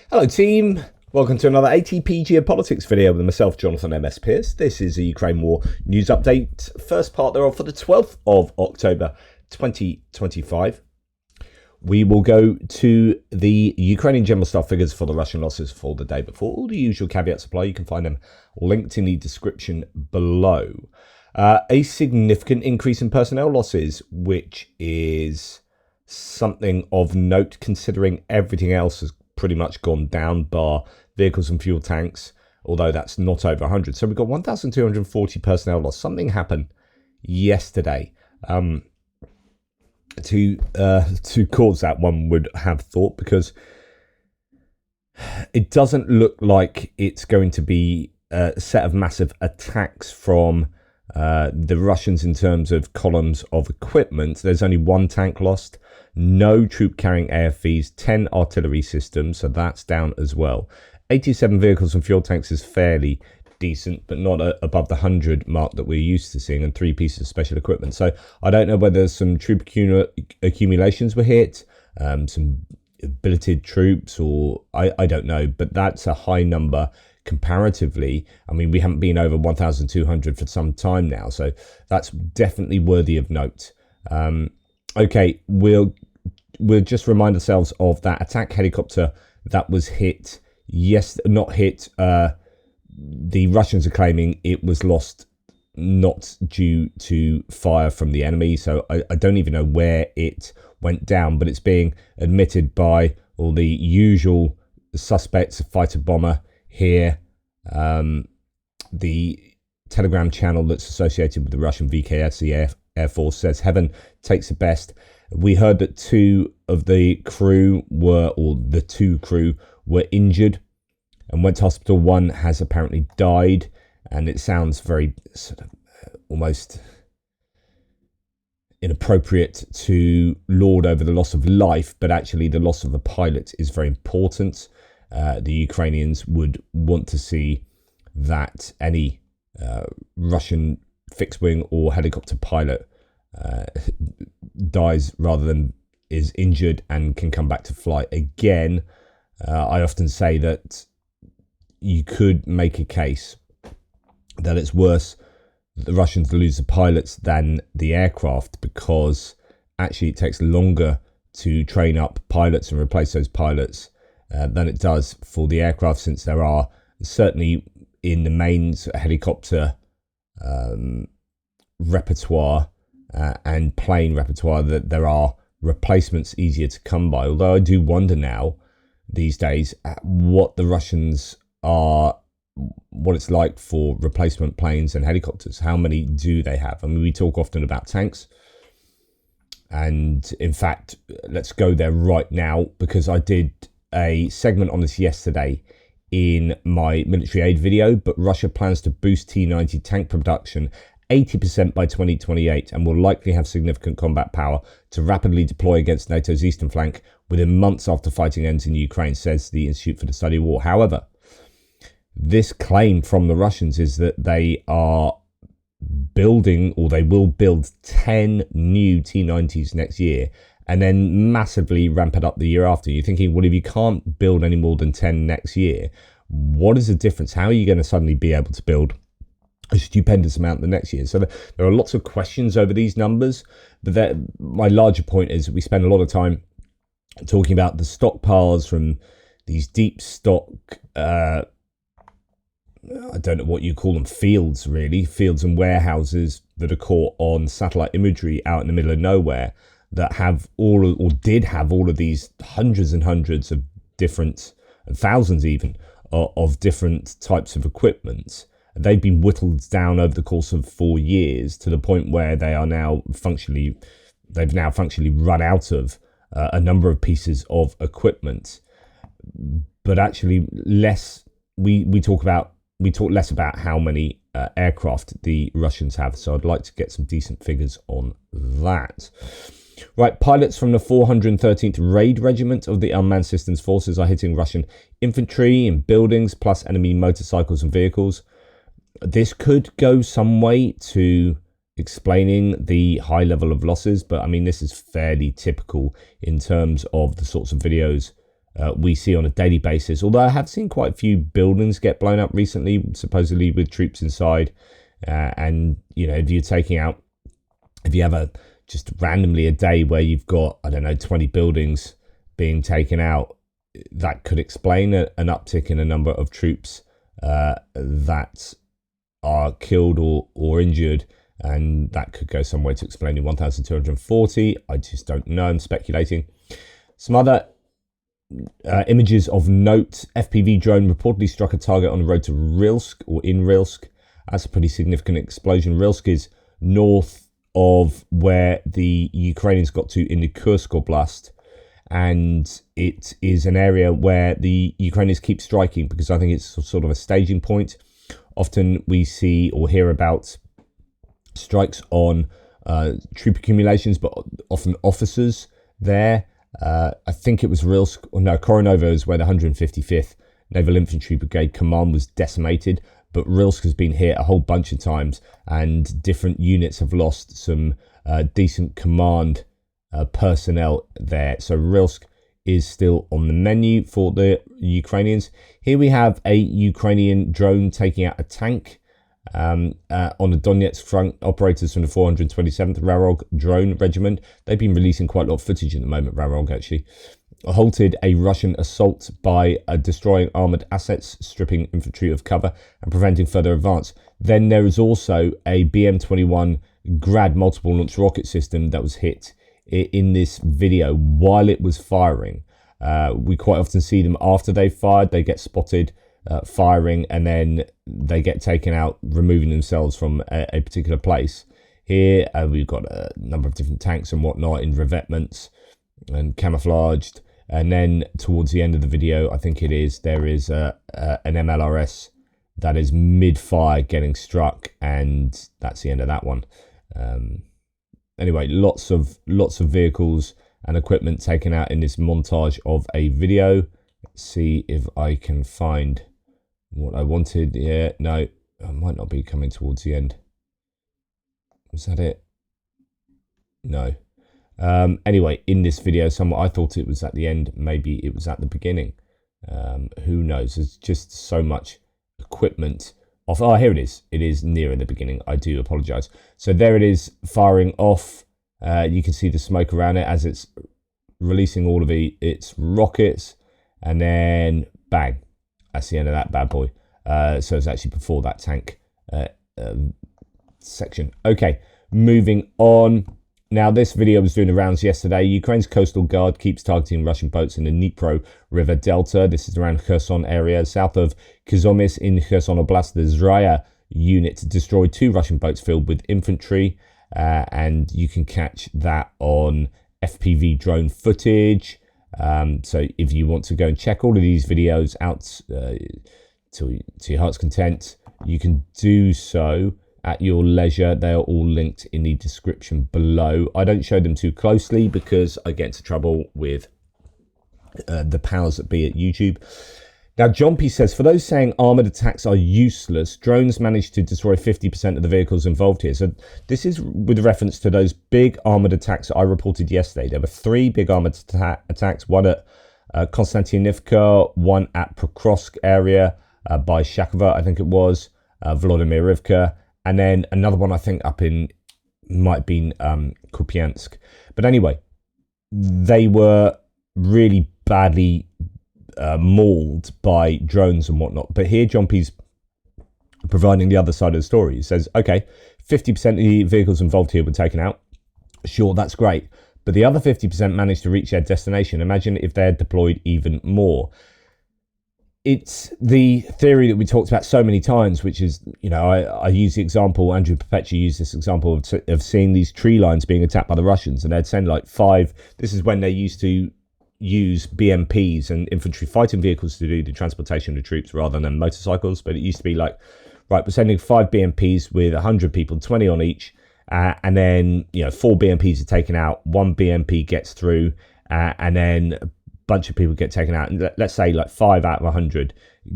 Hello team, welcome to another ATP Geopolitics video with myself, Jonathan MS Pearce. This is a Ukraine war news update, first part thereof for the 12th of October 2025. We will go to the Ukrainian general staff figures for the Russian losses for the day before. All the usual caveats apply. You can find them linked in the description below. A significant increase in personnel losses, which is something of note considering everything else has pretty much gone down, bar vehicles and fuel tanks, although that's not over 100. So we've got 1,240 personnel loss. Something happened yesterday to cause that, one would have thought, because it doesn't look like it's going to be a set of massive attacks from the Russians in terms of columns of equipment. There's only one tank lost, no troop carrying AFVs, 10 artillery systems, so that's down as well. 87 vehicles and fuel tanks is fairly decent, but not above the 100 mark that we're used to seeing, and 3 pieces of special equipment. So I don't know whether some troop accumulations were hit, some billeted troops, or I don't know, but that's a high number comparatively. I mean, we haven't been over 1,200 for some time now, so that's definitely worthy of note. Okay, we'll just remind ourselves of that attack helicopter that was hit. Yes, not hit. The Russians are claiming it was lost not due to fire from the enemy, so I don't even know where it went down, but it's being admitted by all the usual suspects, a fighter bomber here, the Telegram channel that's associated with the Russian VKS Air Force says heaven takes the best. We heard that 2 of the crew were injured and went to hospital. 1 has apparently died, and it sounds very sort of almost inappropriate to lord over the loss of life, but actually the loss of a pilot is very important. The Ukrainians would want to see that any Russian fixed-wing or helicopter pilot dies rather than is injured and can come back to fly again. I often say that you could make a case that it's worse that the Russians lose the pilots than the aircraft, because actually it takes longer to train up pilots and replace those pilots than it does for the aircraft, since there are certainly in the main helicopter repertoire and plane repertoire that there are replacements easier to come by. Although I do wonder now these days what the Russians are, what it's like for replacement planes and helicopters. How many do they have? I mean, we talk often about tanks, and in fact, let's go there right now, because I did a segment on this yesterday in my military aid video. But Russia plans to boost T-90 tank production 80% by 2028 and will likely have significant combat power to rapidly deploy against NATO's eastern flank within months after fighting ends in Ukraine, says the Institute for the Study of War. However, this claim from the Russians is that they are building, or they will build, 10 new T-90s next year and then massively ramp it up the year after. You're thinking, well, if you can't build any more than 10 next year, what is the difference? How are you going to suddenly be able to build a stupendous amount the next year? So there are lots of questions over these numbers, but my larger point is that we spend a lot of time talking about the stockpiles from these deep stock, I don't know what you call them, fields really, fields and warehouses that are caught on satellite imagery out in the middle of nowhere, that have did have all of these hundreds and hundreds of different, and thousands even, of different types of equipment. They've been whittled down over the course of 4 years to the point where they've now functionally run out of a number of pieces of equipment. But actually we talk less about how many aircraft the Russians have. So I'd like to get some decent figures on that. Right, pilots from the 413th Raid Regiment of the Unmanned Systems Forces are hitting Russian infantry in buildings, plus enemy motorcycles and vehicles. This could go some way to explaining the high level of losses, but I mean, this is fairly typical in terms of the sorts of videos we see on a daily basis. Although I have seen quite a few buildings get blown up recently, supposedly with troops inside. And, you know, if you have just randomly a day where you've got, I don't know, 20 buildings being taken out, that could explain an uptick in a number of troops that are killed or injured. And that could go some way to explaining 1,240. I just don't know. I'm speculating. Some other images of note. FPV drone reportedly struck a target on the road to Rilsk or in Rilsk. That's a pretty significant explosion. Rilsk is north of where the Ukrainians got to in the Kursk Oblast. And it is an area where the Ukrainians keep striking because I think it's sort of a staging point. Often we see or hear about strikes on troop accumulations, but often officers there. I think it was Rilsk, or no, Koronovo is where the 155th Naval Infantry Brigade Command was decimated, but Rilsk has been hit a whole bunch of times, and different units have lost some decent command personnel there. So Rilsk is still on the menu for the Ukrainians. Here we have a Ukrainian drone taking out a tank on the Donetsk front. Operators from the 427th Rarog Drone Regiment, they've been releasing quite a lot of footage at the moment, Rarog actually, halted a Russian assault by destroying armoured assets, stripping infantry of cover and preventing further advance. Then there is also a BM-21 Grad multiple launch rocket system that was hit in this video while it was firing. We quite often see them after they've fired. They get spotted firing and then they get taken out, removing themselves from a particular place. Here we've got a number of different tanks and whatnot in revetments and camouflaged. And then towards the end of the video, I think it is, there is an MLRS that is mid-fire getting struck, and that's the end of that one. Anyway, lots of vehicles and equipment taken out in this montage of a video. Let's see if I can find what I wanted. Yeah, no, I might not be coming towards the end. Was that it? No. Anyway, in this video, I thought it was at the end. Maybe it was at the beginning. Who knows? There's just so much equipment off. Oh, here it is. It is nearer the beginning. I do apologize. So there it is, firing off. You can see the smoke around it as it's releasing all of its rockets, and then bang. That's the end of that bad boy. So it's actually before that tank section. Okay, moving on. Now, this video was doing the rounds yesterday. Ukraine's Coastal Guard keeps targeting Russian boats in the Dnipro River Delta. This is around Kherson area. South of Kizomys in Kherson Oblast, the Zraya unit destroyed 2 Russian boats filled with infantry. And you can catch that on FPV drone footage. So if you want to go and check all of these videos out to your heart's content, you can do so at your leisure. They are all linked in the description below. I don't show them too closely because I get into trouble with the powers that be at YouTube. Now, Jompy says, for those saying armoured attacks are useless, drones managed to destroy 50% of the vehicles involved here. So this is with reference to those big armoured attacks that I reported yesterday. There were 3 big armoured attacks, one at Konstantinivka, one at Pokrovsk area by Shakova, I think it was, Volodymirivka, and then another one I think up in, might have been Kupiansk. But anyway, they were really badly mauled by drones and whatnot. But here Jompy's providing the other side of the story. He says, okay, 50% of the vehicles involved here were taken out. Sure, that's great. But the other 50% managed to reach their destination. Imagine if they had deployed even more. It's the theory that we talked about so many times, which is, you know, I use the example, Andrew Perpetua used this example of seeing these tree lines being attacked by the Russians, and they'd send like 5, this is when they used to use BMPs and infantry fighting vehicles to do the transportation of troops rather than motorcycles. But it used to be like, right, we're sending 5 BMPs with 100 people, 20 on each, and then, you know, 4 BMPs are taken out, 1 BMP gets through, and then a bunch of people get taken out, and let's say like 5 out of 100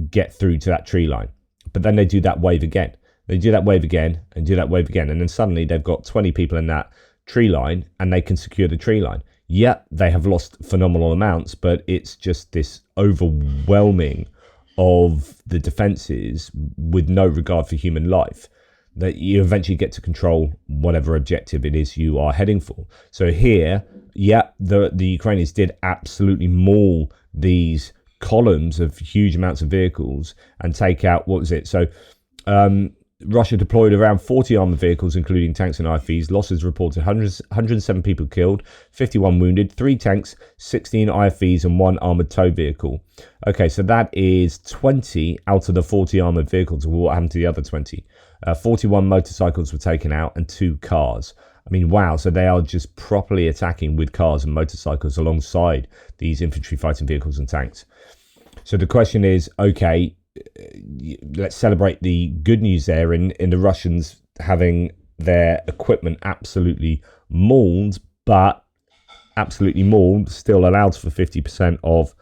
get through to that tree line. But then they do that wave again. They do that wave again and do that wave again, and then suddenly they've got 20 people in that tree line and they can secure the tree line. Yeah, they have lost phenomenal amounts, but it's just this overwhelming of the defenses with no regard for human life that you eventually get to control whatever objective it is you are heading for. So here, yeah, the Ukrainians did absolutely maul these columns of huge amounts of vehicles and take out, what was it? So Russia deployed around 40 armored vehicles, including tanks and IFVs. Losses reported 107 people killed, 51 wounded, 3 tanks, 16 IFVs, and 1 armored tow vehicle. Okay, so that is 20 out of the 40 armored vehicles. What happened to the other 20? 41 motorcycles were taken out and 2 cars. I mean, wow, so they are just properly attacking with cars and motorcycles alongside these infantry fighting vehicles and tanks. So the question is, okay, let's celebrate the good news there in the Russians having their equipment absolutely mauled, but absolutely mauled still allows for 50% of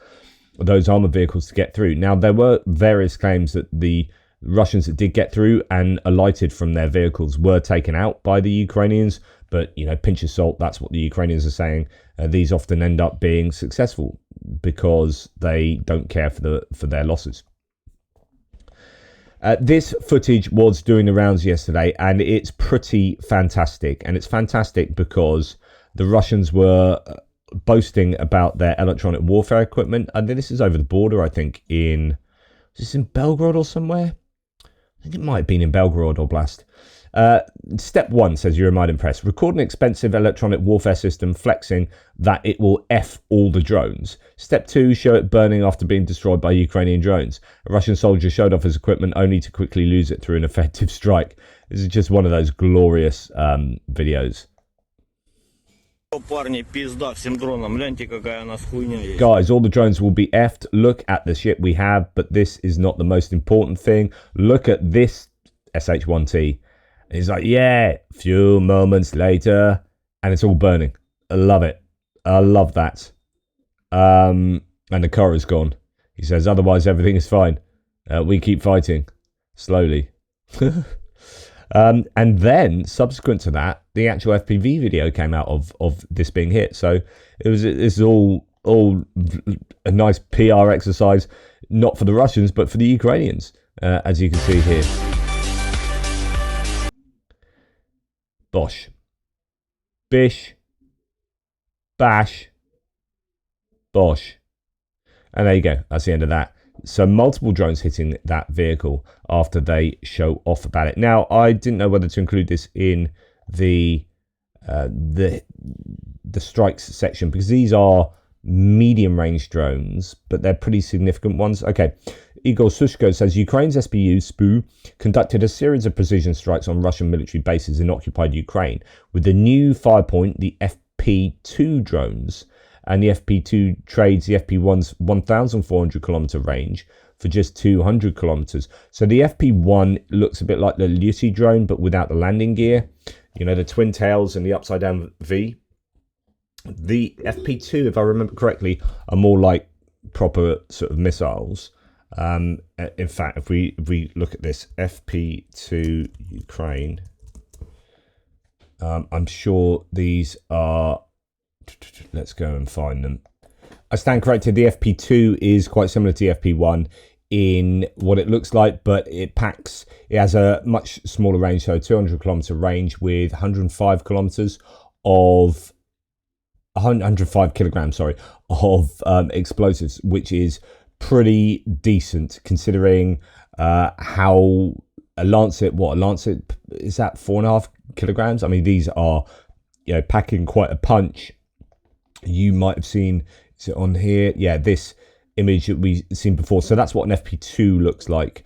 those armored vehicles to get through. Now, there were various claims that the Russians that did get through and alighted from their vehicles were taken out by the Ukrainians, but, you know, pinch of salt, that's what the Ukrainians are saying. These often end up being successful because they don't care for their losses. This footage was doing the rounds yesterday, and it's pretty fantastic. And it's fantastic because the Russians were boasting about their electronic warfare equipment. And this is over the border, I think, is this in Belgorod or somewhere? I think it might have been in Belgorod Oblast. Step 1 says Euromaidan Press. Record an expensive electronic warfare system flexing that it will F all the drones. Step 2, show it burning after being destroyed by Ukrainian drones. A Russian soldier showed off his equipment only to quickly lose it through an effective strike. This is just one of those glorious videos. Guys, all the drones will be effed. Look at the shit we have, but this is not the most important thing. Look at this SH-1T. And he's like, yeah, few moments later, and it's all burning. I love it. I love that. And the car is gone. He says, otherwise everything is fine. We keep fighting. Slowly. And then, subsequent to that, the actual FPV video came out of this being hit. So this is all a nice PR exercise, not for the Russians, but for the Ukrainians, as you can see here. Bosh. Bish. Bash. Bosh. And there you go. That's the end of that. So multiple drones hitting that vehicle after they show off about it. Now, I didn't know whether to include this in the strikes section because these are medium range drones, but they're pretty significant ones. Okay, Igor Sushko says Ukraine's SPU conducted a series of precision strikes on Russian military bases in occupied Ukraine with the new firepoint, the FP2 drones. And the FP2 trades the FP1's 1,400 kilometer range for just 200 kilometers. So the FP1 looks a bit like the Lucy drone, but without the landing gear. You know, the twin tails and the upside down V. The FP2, if I remember correctly, are more like proper sort of missiles. In fact, if we look at this FP2 Ukraine, I'm sure these are. Let's go and find them. I stand corrected. The FP2 is quite similar to the FP1 in what it looks like, but it has a much smaller range, so 200 kilometer range with 105 kilograms of explosives, which is pretty decent considering how a Lancet is that 4.5 kilograms. I mean, these are, you know, packing quite a punch. You might have seen, is it on here? Yeah, this image that we've seen before. So that's what an FP2 looks like.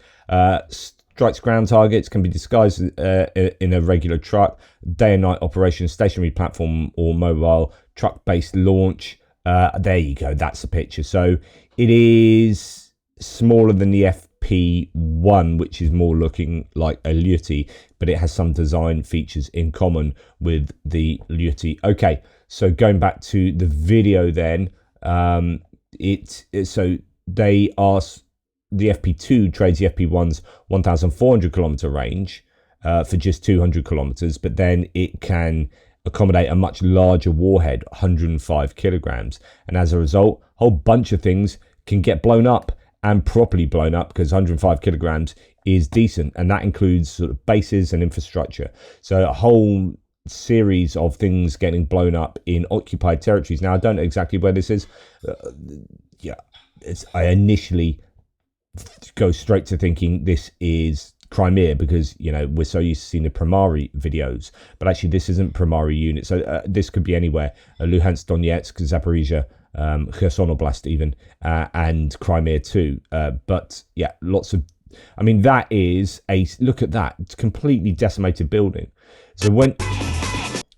Strikes ground targets, can be disguised in a regular truck, day and night operation, stationary platform or mobile truck-based launch. There you go, that's the picture. So it is smaller than the FP1, which is more looking like a Lyuti, but it has some design features in common with the Lyuti. Okay. So going back to the video then, so they are, the FP2 trades the FP1's 1,400 kilometer range for just 200 kilometers, but then it can accommodate a much larger warhead, 105 kilograms. And as a result, a whole bunch of things can get blown up and properly blown up, because 105 kilograms is decent. And that includes sort of bases and infrastructure. So a whole series of things getting blown up in occupied territories. Now, I don't know exactly where this is. I initially go straight to thinking this is Crimea, because we're so used to seeing the Primary videos, but actually this isn't Primary unit. So this could be anywhere: Luhansk, Donetsk, Zaporizhia, Kherson Oblast even, and Crimea too. But yeah, lots of. I mean, that is look at that. It's completely decimated building.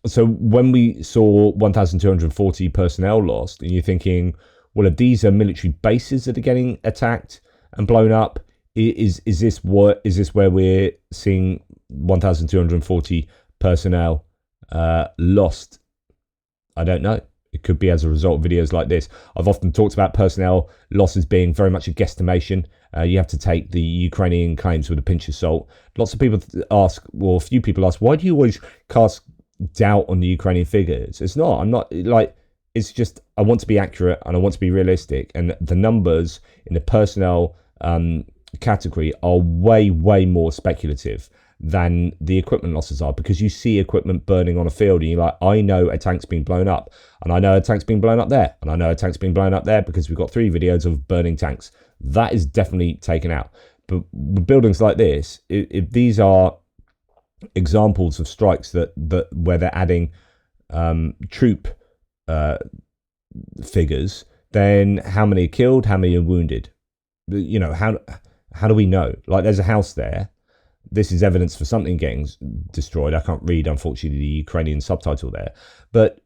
So when we saw 1,240 personnel lost, and you're thinking, well, if these are military bases that are getting attacked and blown up, is this where we're seeing 1,240 personnel lost? I don't know. It could be as a result of videos like this. I've often talked about personnel losses being very much a guesstimation. You have to take the Ukrainian claims with a pinch of salt. Lots of people ask, well, a few people ask, why do you always cast doubt on the Ukrainian figures? It's not. I'm not like. It's just I want to be accurate and I want to be realistic. And the numbers in the personnel category are way more speculative than the equipment losses are, because you see equipment burning on a field and you're like, I know a tank's being blown up, and I know a tank's being blown up there, and I know a tank's being blown up there, because we've got 3 videos of burning tanks. That is definitely taken out. But with buildings like this, if these are examples of strikes that where they're adding troop figures, then how many are killed, how many are wounded? How do we know? Like, there's a house there. This is evidence for something getting destroyed. I can't read, unfortunately, the Ukrainian subtitle there, but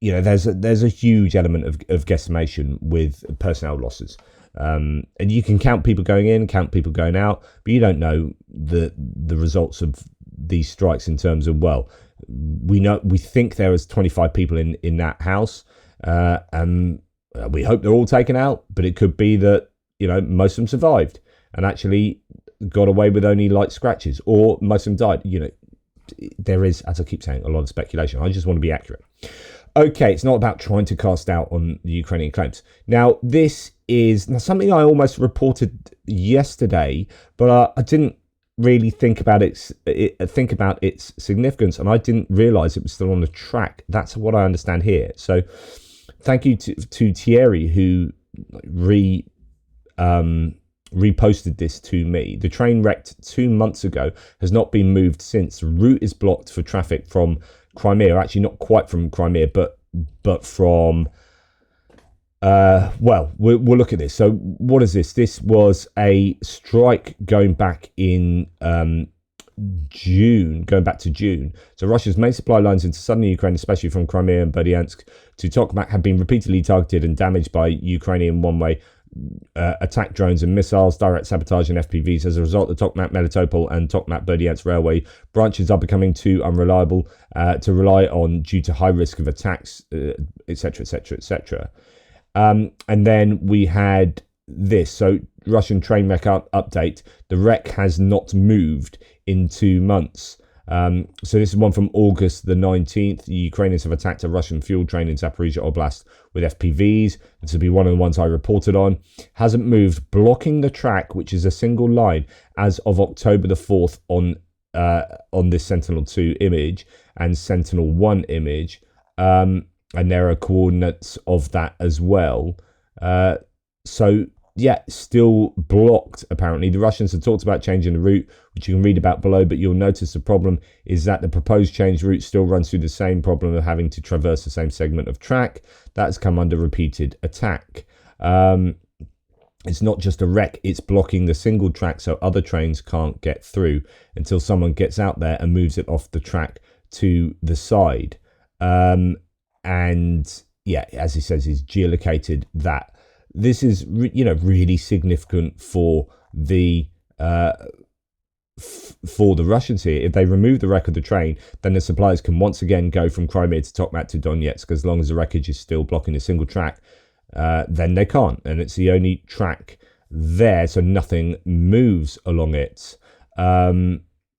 there's a huge element of guesstimation with personnel losses. And you can count people going in, count people going out, but you don't know the results of these strikes in terms of, well, we think there is 25 people in that house, and we hope they're all taken out, but it could be that most of them survived and actually got away with only light scratches, or most of them died. There is, as I keep saying, a lot of speculation. I just want to be accurate. Okay, it's not about trying to cast doubt on the Ukrainian claims. Now, this is something I almost reported yesterday, but I didn't really think about its significance, and I didn't realize it was still on the track. That's what I understand here. So thank you to Thierry, who reposted this to me. The train wrecked 2 months ago, has not been moved since. The route is blocked for traffic from Crimea, actually not quite from Crimea, but from we'll look at this. So what is this? This was a strike going back in June. So Russia's main supply lines into southern Ukraine, especially from Crimea and Berdyansk to Tokmak, have been repeatedly targeted and damaged by Ukrainian one-way attack drones and missiles, direct sabotage and FPVs. As a result, the Tokmak, Melitopol and Tokmak Berdyansk railway branches are becoming too unreliable to rely on due to high risk of attacks, etc, etc, etc. And then we had this. So Russian train wreck update. The wreck has not moved in 2 months. So this is one from August the 19th. The Ukrainians have attacked a Russian fuel train in Zaporizhia Oblast with FPVs. This will be one of the ones I reported on. Hasn't moved, blocking the track, which is a single line, as of October the 4th on this Sentinel-2 image and Sentinel-1 image. And there are coordinates of that as well. So yeah, still blocked, apparently. The Russians have talked about changing the route, which you can read about below, but you'll notice the problem is that the proposed changed route still runs through the same problem of having to traverse the same segment of track. That's come under repeated attack. It's not just a wreck, it's blocking the single track so other trains can't get through until someone gets out there and moves it off the track to the side. And yeah, as he says, he's geolocated that. This is, really significant for the Russians here. If they remove the wreck of the train, then the supplies can once again go from Crimea to Tokmak to Donetsk. As long as the wreckage is still blocking a single track, then they can't. And it's the only track there, so nothing moves along it.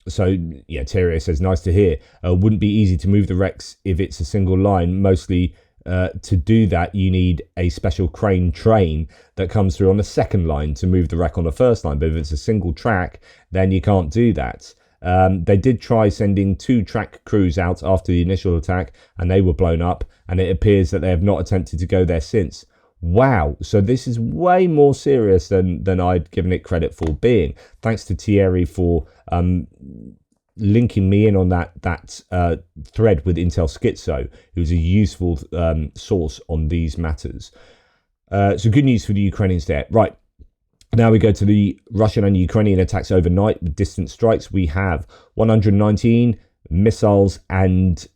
So yeah, Terry says, nice to hear. Wouldn't be easy to move the wrecks if it's a single line. Mostly to do that, you need a special crane train that comes through on the second line to move the wreck on the first line. But if it's a single track, then you can't do that. They did try sending 2 track crews out after the initial attack, and they were blown up, and it appears that they have not attempted to go there since. Wow, so this is way more serious than I'd given it credit for being. Thanks to Thierry for linking me in on that thread with Intel Schizo, who's a useful source on these matters. So good news for the Ukrainians there. Right, now we go to the Russian and Ukrainian attacks overnight with distant strikes. We have 119 missiles and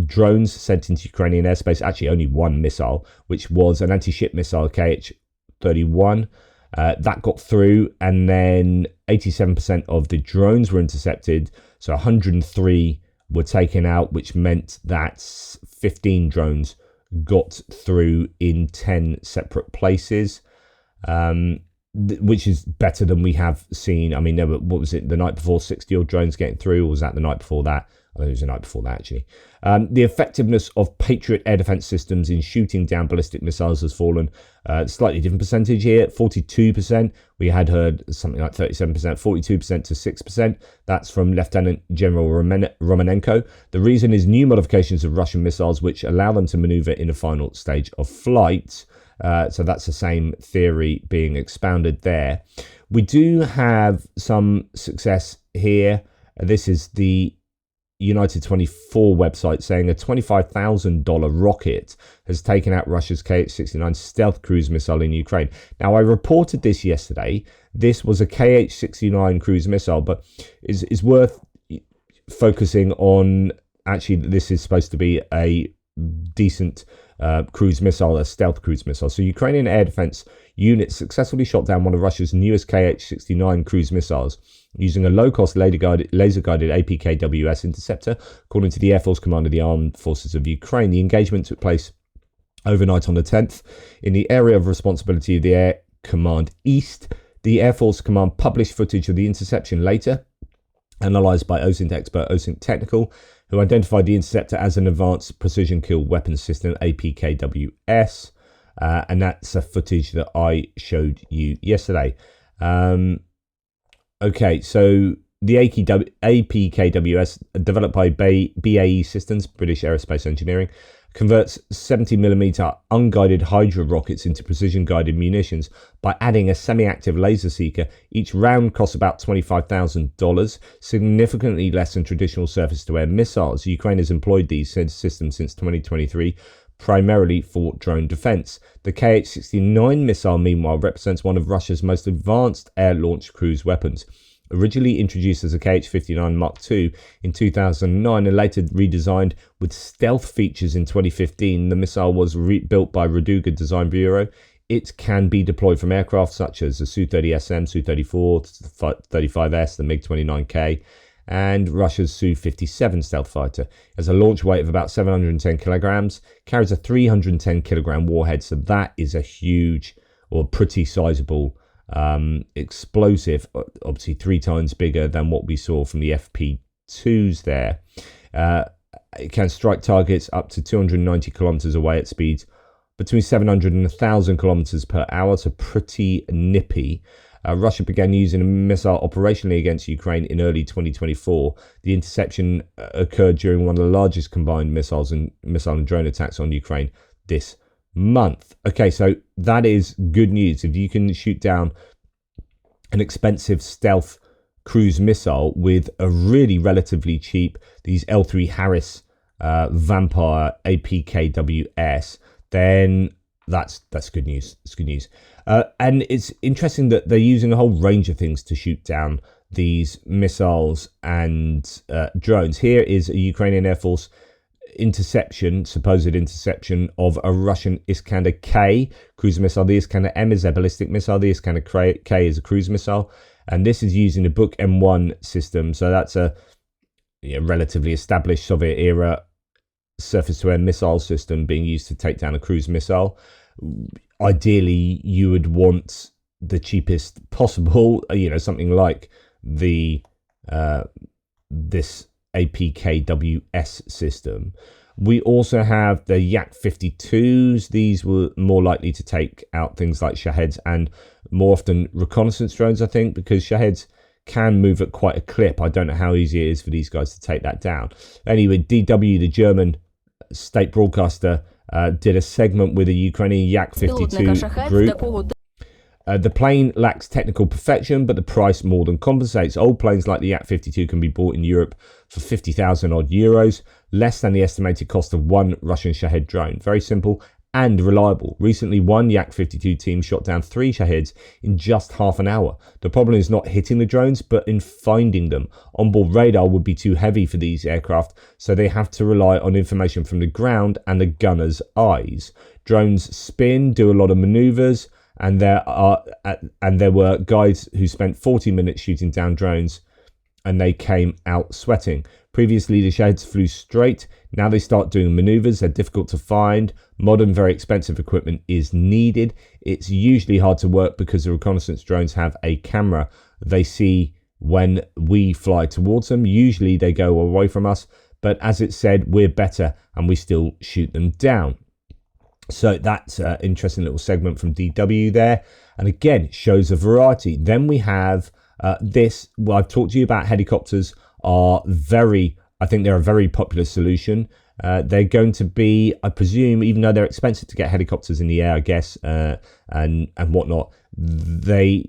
drones sent into Ukrainian airspace. Actually, only one missile, which was an anti-ship missile, Kh-69. That got through, and then 87% of the drones were intercepted. So 103 were taken out, which meant that 15 drones got through in 10 separate places, which is better than we have seen. I mean, there were, what was it, the night before, 60-odd drones getting through, or was that the night before that? I think it was the night before that, actually. The effectiveness of Patriot air defense systems in shooting down ballistic missiles has fallen. Slightly different percentage here, 42%. We had heard something like 37%, 42% to 6%. That's from Lieutenant General Romanenko. The reason is new modifications of Russian missiles, which allow them to maneuver in a final stage of flight. So that's the same theory being expounded there. We do have some success here. This is the United 24 website saying a $25,000 rocket has taken out Russia's Kh-69 stealth cruise missile in Ukraine. Now, I reported this yesterday. This was a Kh-69 cruise missile, but is worth focusing on. Actually, this is supposed to be a decent cruise missile, a stealth cruise missile. So Ukrainian air defense units successfully shot down one of Russia's newest Kh-69 cruise missiles using a low-cost laser-guided APKWS interceptor, according to the Air Force Command of the Armed Forces of Ukraine. The engagement took place overnight on the 10th in the area of responsibility of the Air Command East. The Air Force Command published footage of the interception later, analysed by OSINT expert OSINT Technical, who identified the interceptor as an advanced precision kill weapons system, APKWS. And that's a footage that I showed you yesterday. Okay, so the APKWS, developed by BAE Systems, British Aerospace Engineering, converts 70mm unguided Hydra rockets into precision-guided munitions by adding a semi-active laser seeker. Each round costs about $25,000, significantly less than traditional surface-to-air missiles. Ukraine has employed these systems since 2023, primarily for drone defense. The Kh-69 missile, meanwhile, represents one of Russia's most advanced air-launched cruise weapons. Originally introduced as a Kh-59 Mark II in 2009 and later redesigned with stealth features in 2015, the missile was built by Raduga Design Bureau. It can be deployed from aircraft such as the Su-30SM, Su-34, Su-35S, the MiG-29K, and Russia's Su-57 stealth fighter. It has a launch weight of about 710 kilograms, carries a 310 kilogram warhead, so that is a huge or pretty sizable explosive, obviously 3 times bigger than what we saw from the FP2s there. It can strike targets up to 290 kilometers away at speeds between 700 and 1,000 kilometers per hour, so pretty nippy. Russia began using a missile operationally against Ukraine in early 2024. The interception occurred during one of the largest combined missile and drone attacks on Ukraine this month. Okay, so that is good news. If you can shoot down an expensive stealth cruise missile with a really relatively cheap, these L3 Harris Vampire APKWS, then that's good news. It's good news. And it's interesting that they're using a whole range of things to shoot down these missiles and drones. Here is a Ukrainian Air Force supposed interception of a Russian Iskander-K cruise missile. The Iskander-M is a ballistic missile. The Iskander-K is a cruise missile. And this is using the Buk M1 system. So that's a relatively established Soviet-era surface-to-air missile system being used to take down a cruise missile. Ideally, you would want the cheapest possible, something like the this APKWS system. We also have the Yak-52s. These were more likely to take out things like Shaheds and more often reconnaissance drones, I think, because Shaheds can move at quite a clip. I don't know how easy it is for these guys to take that down. Anyway, DW, the German state broadcaster, did a segment with a Ukrainian Yak-52 group. The plane lacks technical perfection, but the price more than compensates. Old planes like the Yak-52 can be bought in Europe for 50,000 odd euros, less than the estimated cost of one Russian Shahed drone. Very simple and reliable. Recently, one Yak-52 team shot down 3 Shaheds in just half an hour. The problem is not hitting the drones, but in finding them. Onboard radar would be too heavy for these aircraft, so they have to rely on information from the ground and the gunner's eyes. Drones spin, do a lot of maneuvers, and there were guys who spent 40 minutes shooting down drones, and they came out sweating. Previously, the Shaheds flew straight. Now they start doing maneuvers. They're difficult to find. Modern, very expensive equipment is needed. It's usually hard to work because the reconnaissance drones have a camera. They see when we fly towards them. Usually they go away from us, but as it said, we're better and we still shoot them down. So that's an interesting little segment from DW there. And again, it shows a variety. Then we have this. Well, I've talked to you about helicopters are I think they're a very popular solution. They're going to be, I presume, even though they're expensive to get helicopters in the air, I guess, and whatnot, they're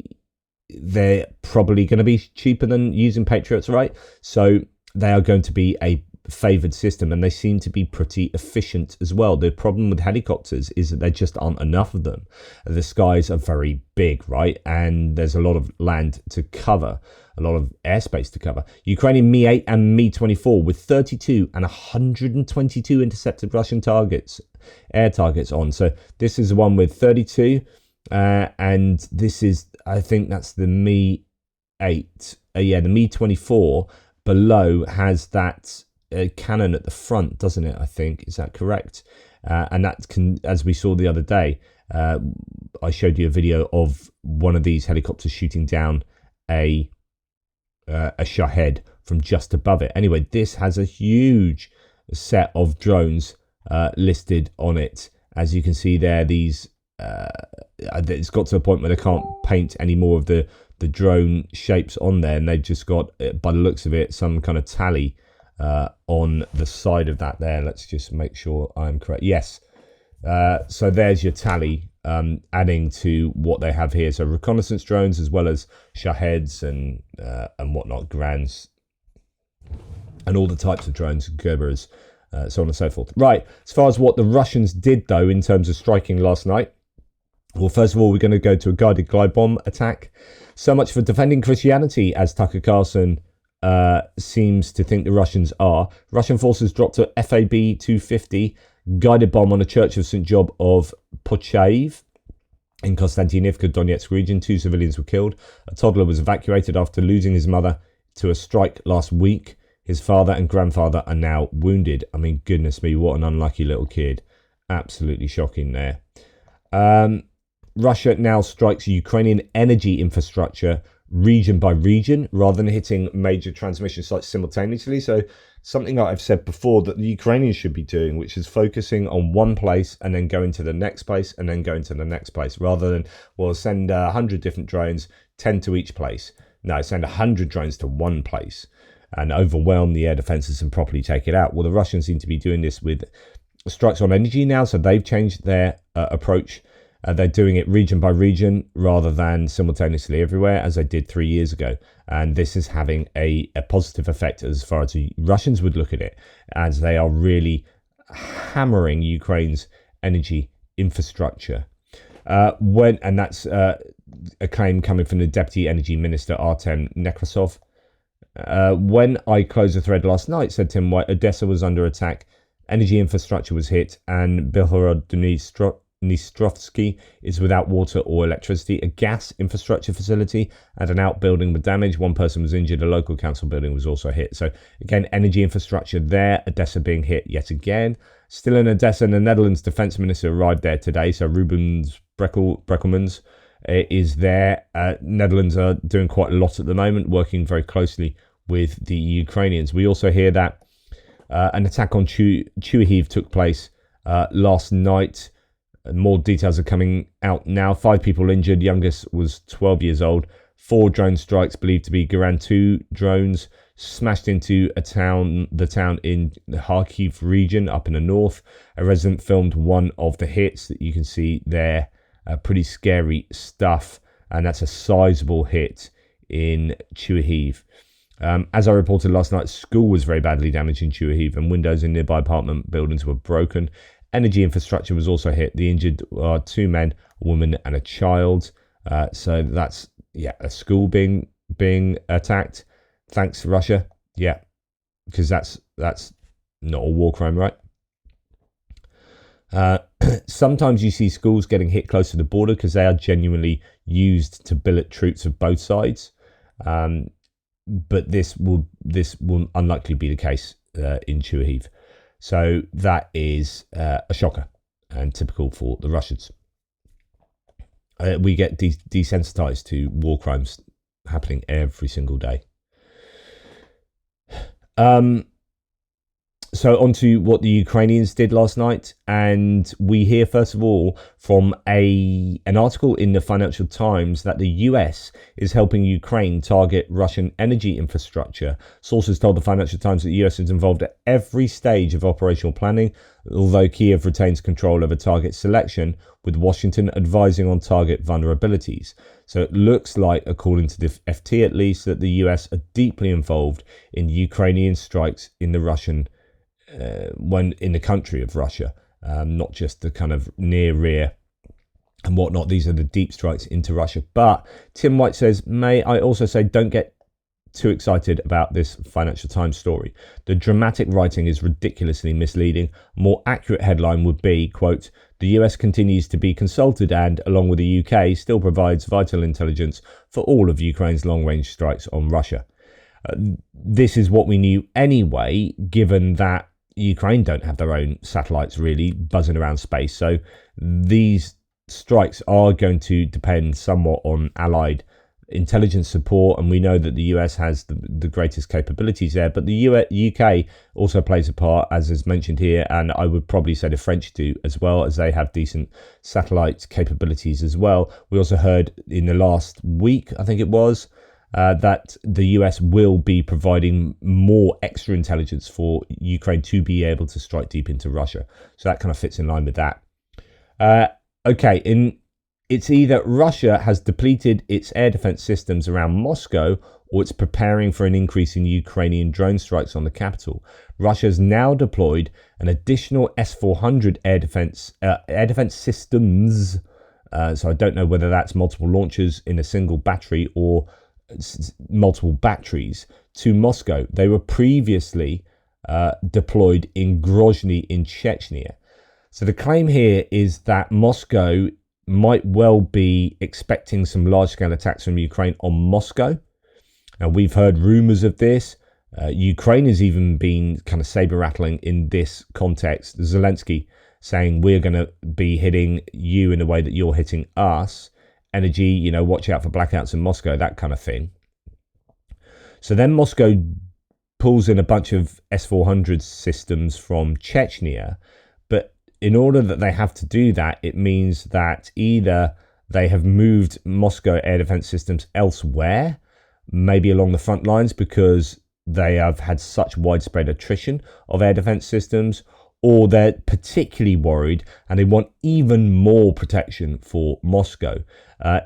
probably going to be cheaper than using Patriots, right? So they are going to be a favoured system, and they seem to be pretty efficient as well. The problem with helicopters is that there just aren't enough of them. The skies are very big, right? And there's a lot of land to cover, a lot of airspace to cover. Ukrainian Mi-8 and Mi-24 with 32 and 122 intercepted Russian targets, air targets on. So this is the one with 32, and this is, I think that's the Mi-8. The Mi-24 below has that cannon at the front, doesn't it? I think, is that correct? And that can, as we saw the other day, I showed you a video of one of these helicopters shooting down a Shahed from just above it. Anyway, this has a huge set of drones listed on it. As you can see there, these it's got to a point where they can't paint any more of the drone shapes on there, and they've just got, by the looks of it, some kind of tally on the side of that there. Let's just make sure I'm correct. Yes. So there's your tally, adding to what they have here. So reconnaissance drones, as well as Shaheds and whatnot, Grans, and all the types of drones, Gerbers, so on and so forth. Right. As far as what the Russians did, though, in terms of striking last night, well, first of all, we're going to go to a guided glide bomb attack. So much for defending Christianity, as Tucker Carlson seems to think the Russians are. Russian forces dropped a FAB 250 guided bomb on a church of St. Job of Pochaev in Konstantinivka, Donetsk region. 2 civilians were killed. A toddler was evacuated after losing his mother to a strike last week. His father and grandfather are now wounded. I mean, goodness me, what an unlucky little kid. Absolutely shocking there. Russia now strikes Ukrainian energy infrastructure region by region rather than hitting major transmission sites simultaneously. So something that I've said before that the Ukrainians should be doing, which is focusing on one place and then going to the next place and then going to the next place, rather than, well, send 100 different drones, 10 to each place. No, send 100 drones to one place and overwhelm the air defenses and properly take it out. Well, the Russians seem to be doing this with strikes on energy now, so they've changed their approach. They're doing it region by region rather than simultaneously everywhere, as they did 3 years ago. And this is having a positive effect as far as the Russians would look at it, as they are really hammering Ukraine's energy infrastructure. And that's a claim coming from the Deputy Energy Minister, Artem Nekrasov. When I closed the thread last night, said Tim White, Odessa was under attack, energy infrastructure was hit, and Belhorod-Dnistrovsky is without water or electricity. A gas infrastructure facility and an outbuilding were damaged. One person was injured. A local council building was also hit. So again, energy infrastructure there. Odessa being hit yet again. Still in Odessa, the Netherlands Defence Minister arrived there today. So Rubens Breckelmans is there. Netherlands are doing quite a lot at the moment, working very closely with the Ukrainians. We also hear that an attack on Chuhiv took place last night. More details are coming out now. 5 people injured. Youngest was 12 years old. 4 drone strikes believed to be Garan 2 drones smashed into the town in the Kharkiv region up in the north. A resident filmed one of the hits that you can see there. Pretty scary stuff, and that's a sizable hit in Chuhiv. As I reported last night, school was very badly damaged in Chuhiv, and windows in nearby apartment buildings were broken. Energy infrastructure was also hit. The injured are 2 men, a woman, and a child. So that's a school being attacked. Thanks, Russia. Yeah, because that's not a war crime, right? Sometimes you see schools getting hit close to the border because they are genuinely used to billet troops of both sides. But this will unlikely be the case in Chuhiv. So that is a shocker and typical for the Russians. We get desensitized to war crimes happening every single day. So on to what the Ukrainians did last night, and we hear first of all from an article in the Financial Times that the US is helping Ukraine target Russian energy infrastructure. Sources told the Financial Times that the US is involved at every stage of operational planning, although Kiev retains control over target selection, with Washington advising on target vulnerabilities. So it looks like, according to the FT at least, that the US are deeply involved in Ukrainian strikes in the Russian when in the country of Russia, not just the kind of near rear and whatnot. These are the deep strikes into Russia. But Tim White says, may I also say, don't get too excited about this Financial Times story. The dramatic writing is ridiculously misleading. A more accurate headline would be, quote, the US continues to be consulted and, along with the UK, still provides vital intelligence for all of Ukraine's long-range strikes on Russia. This is what we knew anyway, given that Ukraine don't have their own satellites really buzzing around space. So these strikes are going to depend somewhat on allied intelligence support, and we know that the US has the greatest capabilities there, but the UK also plays a part, as is mentioned here, and I would probably say the French do as well, as they have decent satellite capabilities as well. We also heard in the last week, I think it was, that the US will be providing more extra intelligence for Ukraine to be able to strike deep into Russia. So that kind of fits in line with that. It's either Russia has depleted its air defense systems around Moscow, or it's preparing for an increase in Ukrainian drone strikes on the capital. Russia has now deployed an additional S-400 air defense systems. So I don't know whether that's multiple launchers in a single battery or multiple batteries to Moscow. They were previously deployed in Grozny in Chechnya. So the claim here is that Moscow might well be expecting some large-scale attacks from Ukraine on Moscow. Now, we've heard rumors of this. Ukraine has even been kind of saber-rattling in this context. Zelensky saying, we're going to be hitting you in the way that you're hitting us. Energy, watch out for blackouts in Moscow, that kind of thing. So then Moscow pulls in a bunch of S-400 systems from Chechnya, but in order that they have to do that, it means that either they have moved Moscow air defense systems elsewhere, maybe along the front lines because they have had such widespread attrition of air defense systems, or they're particularly worried and they want even more protection for Moscow.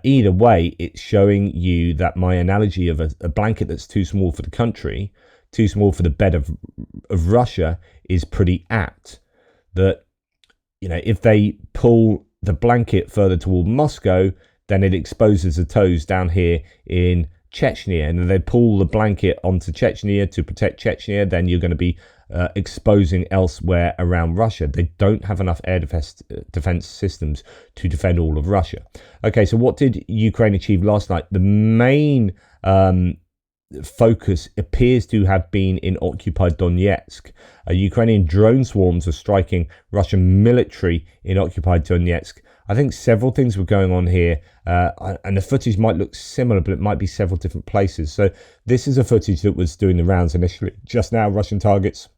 Either way, it's showing you that my analogy of a blanket that's too small for the country, too small for the bed of Russia, is pretty apt. That, if they pull the blanket further toward Moscow, then it exposes the toes down here in Chechnya. And if they pull the blanket onto Chechnya to protect Chechnya, then you're going to be exposing elsewhere around Russia. They don't have enough air defense systems to defend all of Russia. Okay, so what did Ukraine achieve last night? The main focus appears to have been in occupied Donetsk. Ukrainian drone swarms are striking Russian military in occupied Donetsk I think several things were going on here, and the footage might look similar, but it might be several different places. So this is a footage that was doing the rounds initially. Just now, Russian targets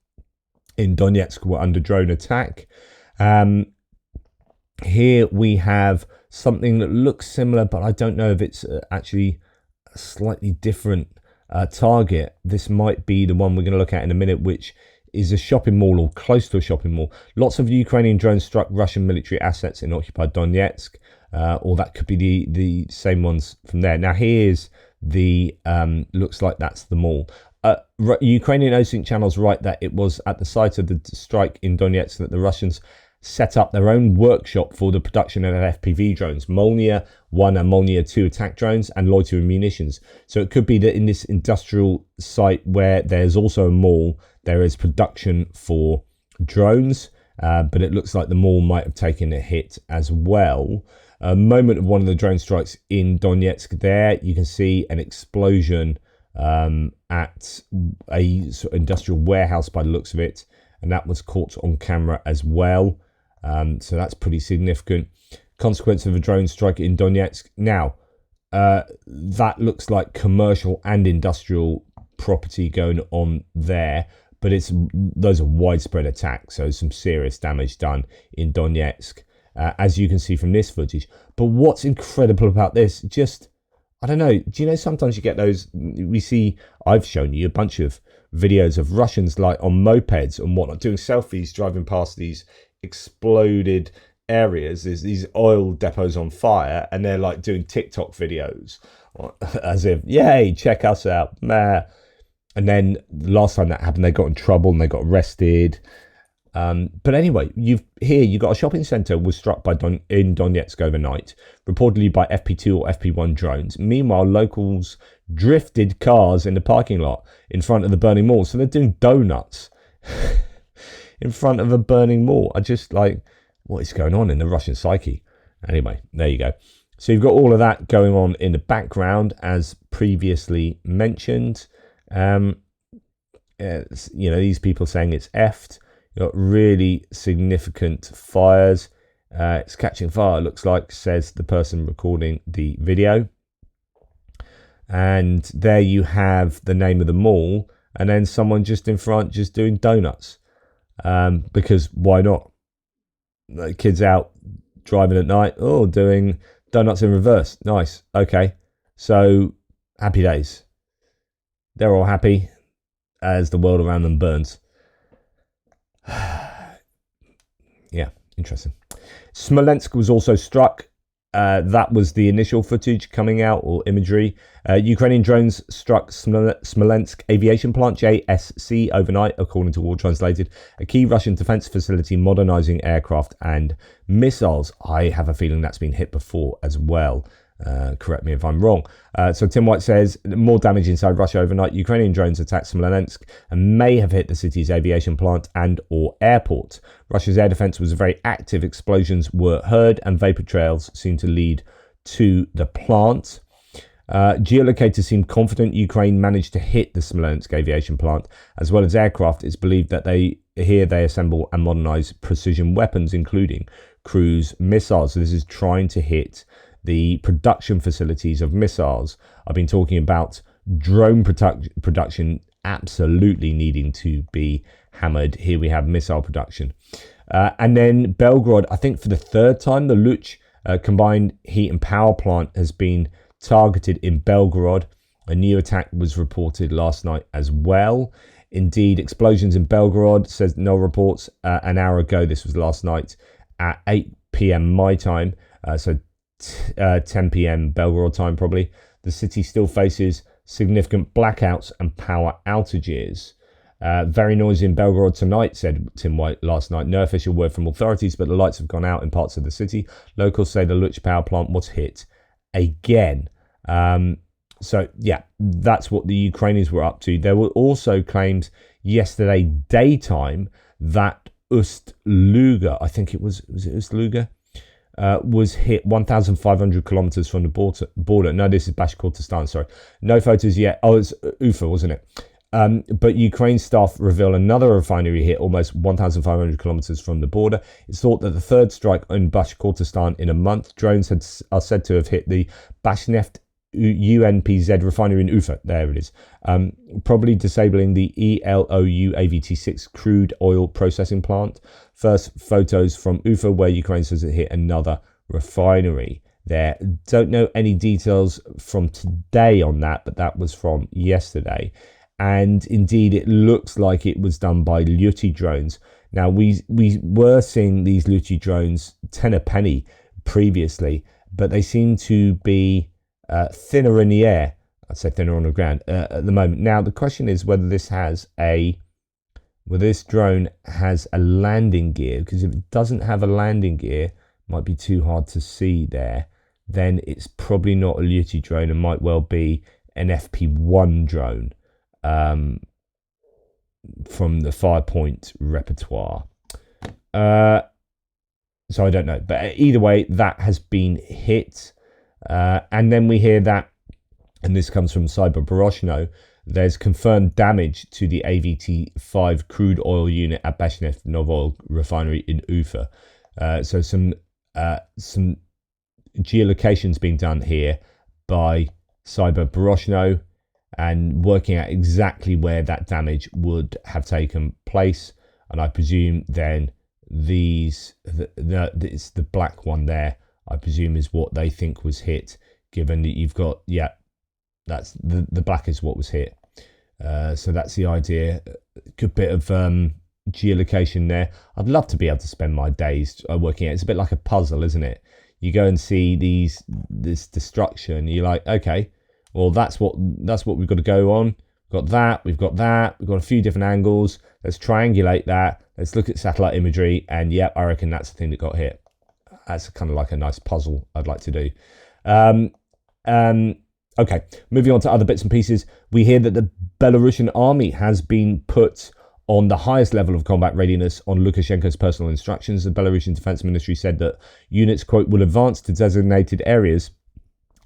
in Donetsk were under drone attack. Here we have something that looks similar, but I don't know if it's actually a slightly different target. This might be the one we're going to look at in a minute, which is a shopping mall or close to a shopping mall. Lots of Ukrainian drones struck Russian military assets in occupied Donetsk, or that could be the same ones from there. Now here's the looks like that's the mall. Ukrainian OSINT channels write that it was at the site of the strike in Donetsk that the Russians set up their own workshop for the production of FPV drones, Molniya 1 and Molniya 2 attack drones, and loitering munitions. So it could be that in this industrial site where there's also a mall, there is production for drones, but it looks like the mall might have taken a hit as well. A moment of one of the drone strikes in Donetsk there, you can see an explosion at a sort of industrial warehouse by the looks of it, and that was caught on camera as well. So that's pretty significant. Consequence of a drone strike in Donetsk. Now, that looks like commercial and industrial property going on there, but those are widespread attacks, so some serious damage done in Donetsk, as you can see from this footage. But what's incredible about this, I don't know, do you know sometimes you get those, I've shown you a bunch of videos of Russians like on mopeds and whatnot, doing selfies, driving past these exploded areas. There's these oil depots on fire, and they're like doing TikTok videos as if, yay, check us out, meh. And then the last time that happened, they got in trouble and they got arrested. But anyway, you got a shopping centre was struck in Donetsk overnight, reportedly by FP2 or FP1 drones. Meanwhile, locals drifted cars in the parking lot in front of the burning mall. So they're doing donuts in front of a burning mall. I just like, what is going on in the Russian psyche? Anyway, there you go. So you've got all of that going on in the background, as previously mentioned. These people saying it's effed. You've got really significant fires. It's catching fire, looks like, says the person recording the video. And there you have the name of the mall, and then someone just in front just doing donuts. Because why not? The kids out driving at night, doing donuts in reverse. Nice. Okay. So happy days. They're all happy as the world around them burns. Yeah, interesting. Smolensk was also struck. That was the initial footage coming out, or imagery. Ukrainian drones struck Smolensk aviation plant, JSC, overnight, according to War Translated, a key Russian defense facility modernizing aircraft and missiles. I have a feeling that's been hit before as well. Correct me if I'm wrong. So Tim White says, more damage inside Russia overnight. Ukrainian drones attacked Smolensk and may have hit the city's aviation plant and or airport. Russia's air defense was very active. Explosions were heard and vapor trails seemed to lead to the plant. Geolocators seem confident Ukraine managed to hit the Smolensk aviation plant as well as aircraft. It's believed that they assemble and modernize precision weapons, including cruise missiles. So this is trying to hit the production facilities of missiles. I've been talking about drone production absolutely needing to be hammered. Here we have missile production. And then Belgorod, I think for the third time, the Luch combined heat and power plant has been targeted in Belgorod. A new attack was reported last night as well. Indeed, explosions in Belgorod, says no reports an hour ago. This was last night at 8 p.m. my time. So 10 p.m. Belgorod time probably. The city still faces significant blackouts and power outages. Very noisy in Belgorod tonight, said Tim White last night. No official word from authorities, but the lights have gone out in parts of the city. Locals say the Luch power plant was hit again. So yeah, that's what the Ukrainians were up to. There were also claims yesterday daytime that Ust-Luga, I think it was it Ust-Luga? Was hit 1,500 kilometers from the border. No, this is Bashkortostan, sorry. No photos yet. Oh, it's Ufa, wasn't it? But Ukraine staff reveal another refinery hit almost 1,500 kilometers from the border. It's thought that the third strike in Bashkortostan in a month. Drones are said to have hit the Bashneft UNPZ refinery in Ufa. There it is. Probably disabling the ELOU AVT6 crude oil processing plant. First photos from Ufa, where Ukraine says it hit another refinery there. Don't know any details from today on that, but that was from yesterday. And indeed, it looks like it was done by Luti drones. Now, we were seeing these Luti drones 10 a penny previously, but they seem to be thinner in the air. I'd say thinner on the ground at the moment. Now, the question is whether this drone has a landing gear, because if it doesn't have a landing gear, might be too hard to see there, then it's probably not a Luti drone and might well be an FP1 drone. From the Firepoint repertoire. So I don't know. But either way, that has been hit. And then we hear that, and this comes from Cyber Boroshno, there's confirmed damage to the AVT5 crude oil unit at Bashneft Novoil refinery in Ufa. So some geolocations being done here by Cyber Boroshno, and working out exactly where that damage would have taken place. And I presume then it's the black one there, I presume, is what they think was hit, given that you've got, that's the black is what was hit. So that's the idea. Good bit of geolocation there. I'd love to be able to spend my days working out. It's a bit like a puzzle, isn't it? You go and see this destruction, you're like, okay, well, that's what we've got to go on. We've got that, we've got a few different angles. Let's triangulate that. Let's look at satellite imagery, and I reckon that's the thing that got hit. That's kind of like a nice puzzle I'd like to do. Okay, moving on to other bits and pieces. We hear that the Belarusian army has been put on the highest level of combat readiness on Lukashenko's personal instructions. The Belarusian Defense Ministry said that units, quote, will advance to designated areas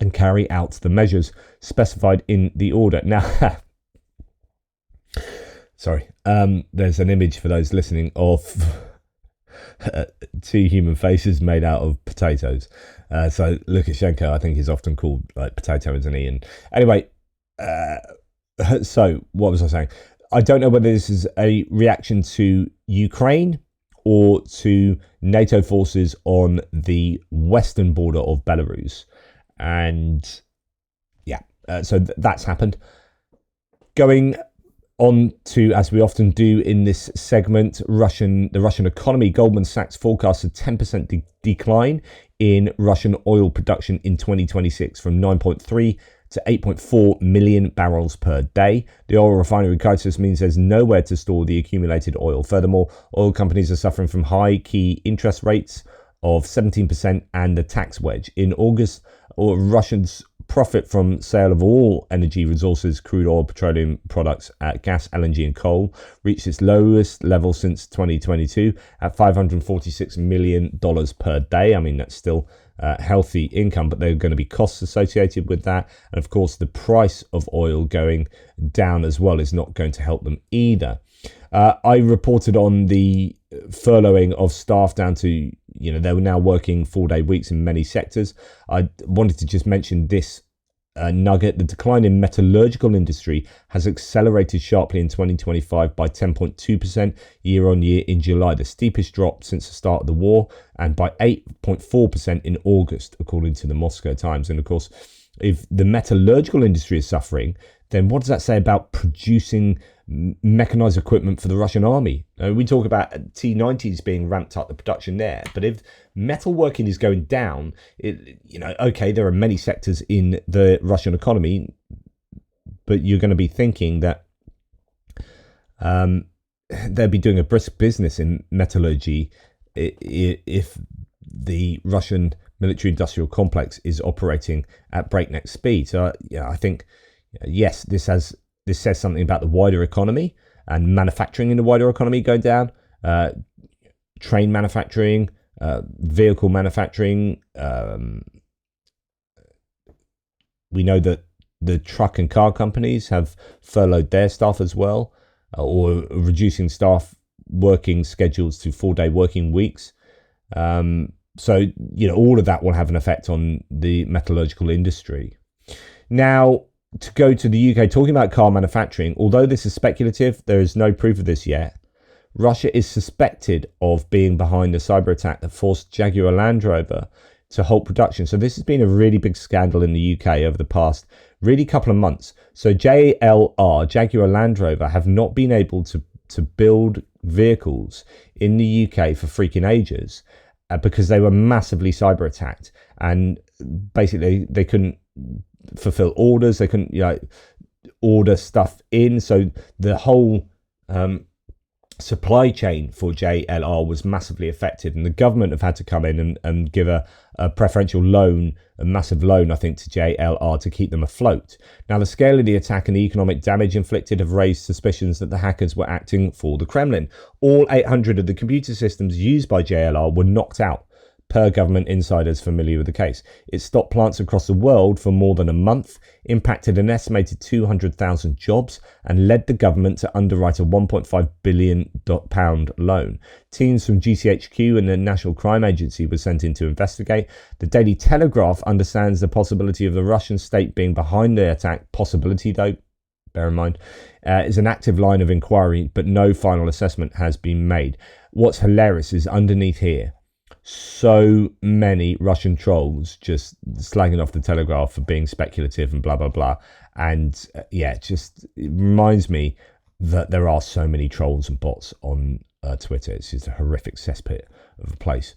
and carry out the measures specified in the order. Now, sorry, there's an image for those listening of two human faces made out of potatoes. So Lukashenko, I think, is often called like potato, isn't he? And anyway, so what was I saying? I don't know whether this is a reaction to Ukraine or to NATO forces on the western border of Belarus. And so that's happened. Going on to, as we often do in this segment, the Russian economy. Goldman Sachs forecasts a 10% decline in Russian oil production in 2026 from 9.3 to 8.4 million barrels per day. The oil refinery crisis means there's nowhere to store the accumulated oil. Furthermore, oil companies are suffering from high key interest rates of 17% and the tax wedge. In August, Russians profit from sale of all energy resources, crude oil, petroleum products, gas, LNG and coal, reached its lowest level since 2022 at $546 million per day. I mean, that's still healthy income, but there are going to be costs associated with that. And of course, the price of oil going down as well is not going to help them either. I reported on the furloughing of staff down to, they were now working 4-day weeks in many sectors. I wanted to just mention this nugget. The decline in metallurgical industry has accelerated sharply in 2025 by 10.2% year on year in July, the steepest drop since the start of the war, and by 8.4% in August, according to the Moscow Times. And of course, if the metallurgical industry is suffering, then what does that say about producing mechanized equipment for the Russian army? We talk about T-90s being ramped up, the production there, but if metalworking is going down, okay, there are many sectors in the Russian economy, but you're going to be thinking that they'll be doing a brisk business in metallurgy if the Russian military-industrial complex is operating at breakneck speed. So I think, yes, this says something about the wider economy and manufacturing in the wider economy going down. Train manufacturing, vehicle manufacturing. We know that the truck and car companies have furloughed their staff as well, or reducing staff working schedules to 4-day working weeks. So, all of that will have an effect on the metallurgical industry. Now, to go to the UK, talking about car manufacturing, although this is speculative, there is no proof of this yet. Russia is suspected of being behind the cyber attack that forced Jaguar Land Rover to halt production. So this has been a really big scandal in the UK over the past really couple of months. So JLR, Jaguar Land Rover, have not been able to build vehicles in the UK for freaking ages because they were massively cyber attacked, and basically they couldn't fulfill orders, they couldn't order stuff in. So the whole supply chain for JLR was massively affected, and the government have had to come in and give a preferential loan, a massive loan, I think, to JLR to keep them afloat. Now, the scale of the attack and the economic damage inflicted have raised suspicions that the hackers were acting for the Kremlin. All 800 of the computer systems used by JLR were knocked out, per government insiders familiar with the case. It stopped plants across the world for more than a month, impacted an estimated 200,000 jobs, and led the government to underwrite a £1.5 billion loan. Teams from GCHQ and the National Crime Agency were sent in to investigate. The Daily Telegraph understands the possibility of the Russian state being behind the attack. Possibility, though, bear in mind, is an active line of inquiry, but no final assessment has been made. What's hilarious is underneath here, so many Russian trolls just slagging off the Telegraph for being speculative and blah, blah, blah. And it reminds me that there are so many trolls and bots on Twitter. It's just a horrific cesspit of a place.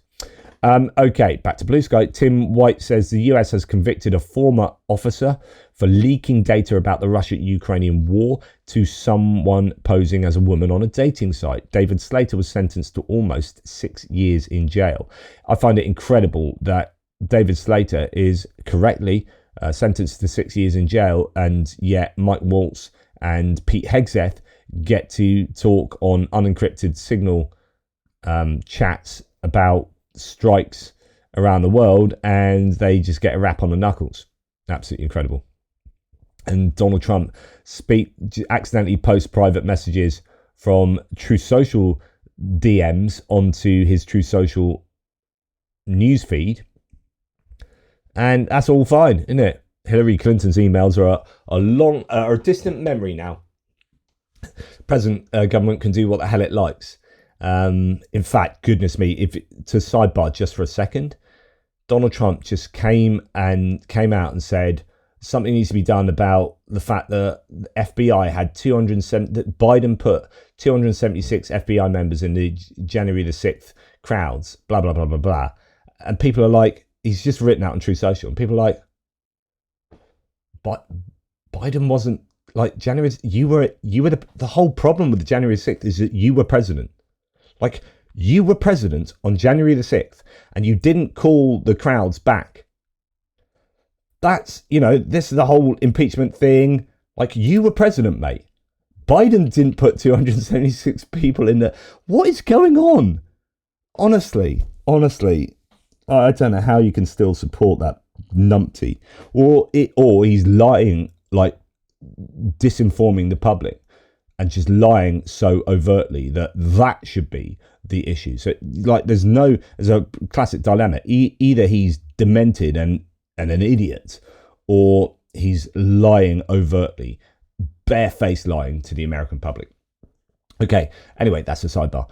Okay, back to Blue Sky. Tim White says the US has convicted a former officer for leaking data about the Russia-Ukrainian war to someone posing as a woman on a dating site. David Slater was sentenced to almost 6 years in jail. I find it incredible that David Slater is correctly sentenced to 6 years in jail, and yet Mike Waltz and Pete Hegseth get to talk on unencrypted signal chats about strikes around the world, and they just get a rap on the knuckles. Absolutely incredible. And Donald Trump accidentally posts private messages from True Social DMs onto his True Social newsfeed, and that's all fine, isn't it? Hillary Clinton's emails are a distant memory now. Present government can do what the hell it likes. In fact, goodness me, to sidebar just for a second, Donald Trump just came out and said something needs to be done about the fact that the FBI had that Biden put 276 FBI members in the January the 6th crowds, blah, blah, blah, blah, blah. And people are like, he's just written out on True Social, and people are like, but Biden wasn't, like, January, you were the whole problem with the January 6th is that you were president. Like, you were president on January the 6th, and you didn't call the crowds back. That's, this is the whole impeachment thing. Like, you were president, mate. Biden didn't put 276 people in there. What is going on? Honestly, I don't know how you can still support that numpty. Or he's lying, like, disinforming the public, and just lying so overtly that should be the issue. So, like, there's a classic dilemma. Either he's demented and an idiot, or he's lying overtly, barefaced lying to the American public. Okay, anyway, that's a sidebar.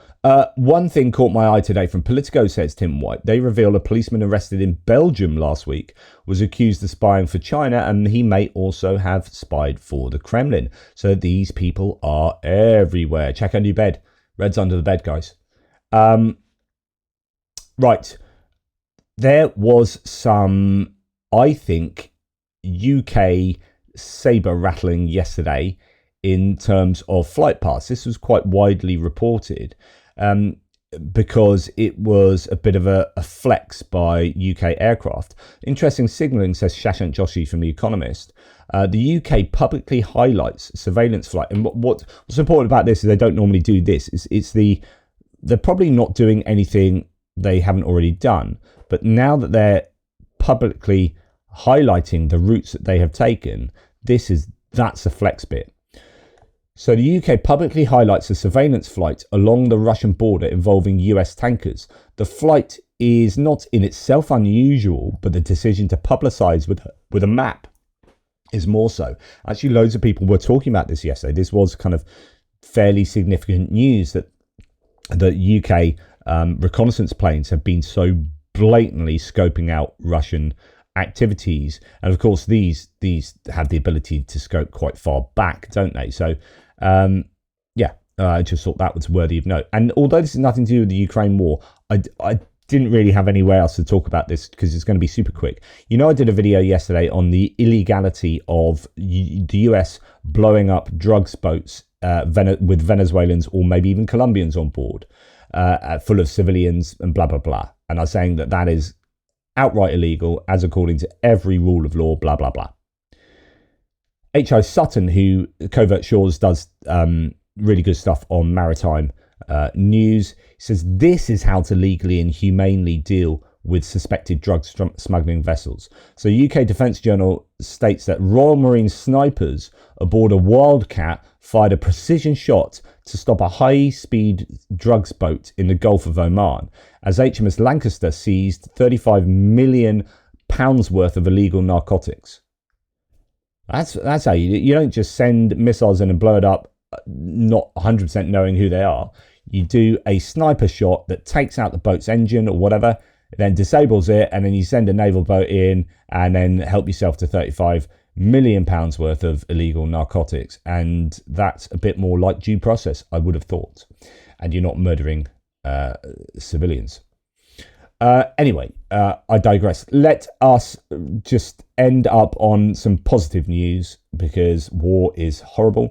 One thing caught my eye today from Politico, says Tim White. They reveal a policeman arrested in Belgium last week was accused of spying for China, and he may also have spied for the Kremlin. So these people are everywhere. Check under your bed. Red's under the bed, guys. Right. There was some, I think, UK saber rattling yesterday in terms of flight paths. This was quite widely reported because it was a bit of a flex by UK aircraft. Interesting signalling, says Shashank Joshi from The Economist. The UK publicly highlights surveillance flight. And what's important about this is they don't normally do this. They're probably not doing anything they haven't already done. But now that they're publicly highlighting the routes that they have taken, That's a flex bit. So the UK publicly highlights a surveillance flight along the Russian border involving US tankers. The flight is not in itself unusual, but the decision to publicise with a map is more so. Actually, loads of people were talking about this yesterday. This was kind of fairly significant news that the UK reconnaissance planes have been so blatantly scoping out Russian activities, and of course these have the ability to scope quite far back, don't they? So I just thought that was worthy of note. And although this is nothing to do with the Ukraine war, I didn't really have anywhere else to talk about this because it's going to be super quick. You know, I did a video yesterday on the illegality of the US blowing up drugs boats with Venezuelans or maybe even Colombians on board, full of civilians and blah, blah, blah. And I'm saying that is outright illegal as according to every rule of law, blah, blah, blah. H.O. Sutton, who Covert Shores does really good stuff on maritime news, says this is how to legally and humanely deal with suspected drug smuggling vessels. So UK Defence Journal states that Royal Marine snipers aboard a Wildcat fired a precision shot to stop a high-speed drugs boat in the Gulf of Oman, as HMS Lancaster seized £35 million worth of illegal narcotics. That's how you don't just send missiles in and blow it up, not 100% knowing who they are. You do a sniper shot that takes out the boat's engine or whatever, then disables it, and then you send a naval boat in and then help yourself to £35 million worth of illegal narcotics. And that's a bit more like due process, I would have thought. And you're not murdering civilians. Anyway, I digress. Let us just end up on some positive news because war is horrible.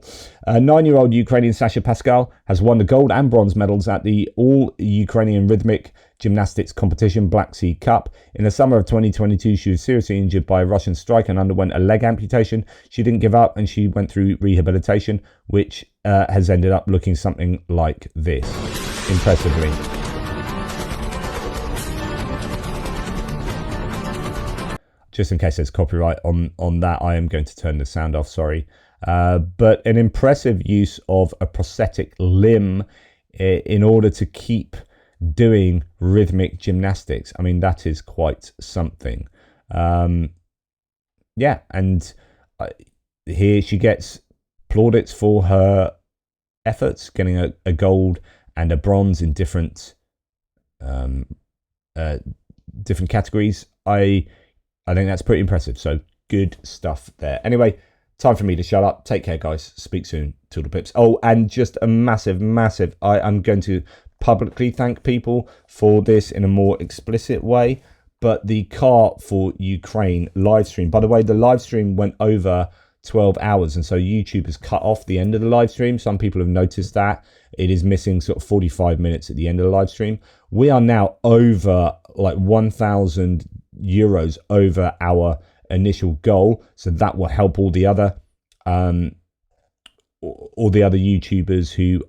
9-year-old Ukrainian Sasha Pascal has won the gold and bronze medals at the all-Ukrainian rhythmic gymnastics competition Black Sea Cup. In the summer of 2022, she was seriously injured by a Russian strike and underwent a leg amputation. She didn't give up and she went through rehabilitation, which has ended up looking something like this, impressively. Just in case there's copyright on that, I am going to turn the sound off, sorry. But an impressive use of a prosthetic limb in order to keep doing rhythmic gymnastics. I mean, that is quite something. And here she gets plaudits for her efforts, getting a gold and a bronze in different categories. I think that's pretty impressive. So good stuff there. Anyway, time for me to shut up. Take care, guys. Speak soon. Toodle pips. Oh, and just a massive, I'm going to publicly thank people for this in a more explicit way. But the Car for Ukraine live stream, by the way, the live stream went over 12 hours. And so YouTube has cut off the end of the live stream. Some people have noticed that. It is missing sort of 45 minutes at the end of the live stream. We are now over like 1,000 euros over our initial goal, so that will help all the other YouTubers who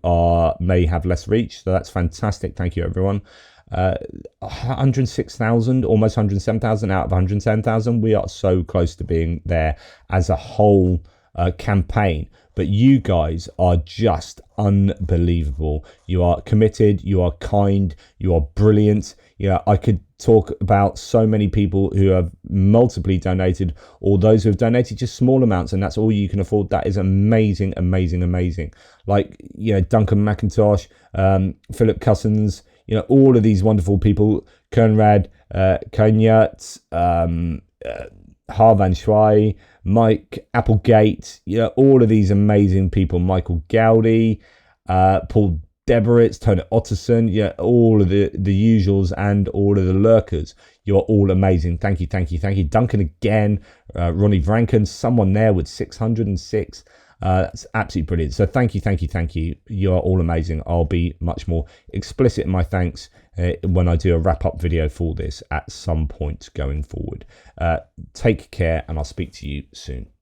may have less reach. So that's fantastic. Thank you, everyone. 106,000, almost 107,000 out of 110,000. We are so close to being there as a whole campaign. But you guys are just unbelievable. You are committed. You are kind. You are brilliant. I could talk about so many people who have multiply donated, or those who have donated just small amounts, and that's all you can afford. That is amazing, amazing, amazing. Like, Duncan McIntosh, Philip Cousins, all of these wonderful people, Conrad, Kanyat, Harvan Schwei, Mike Applegate, all of these amazing people, Michael Gowdy, Paul Deberitz, Tony Otterson, all of the usuals and all of the lurkers. You're all amazing. Thank you, thank you, thank you. Duncan again, Ronnie Vranken, someone there with 606. That's absolutely brilliant. So thank you, thank you, thank you. You are all amazing. I'll be much more explicit in my thanks when I do a wrap-up video for this at some point going forward. Take care, and I'll speak to you soon.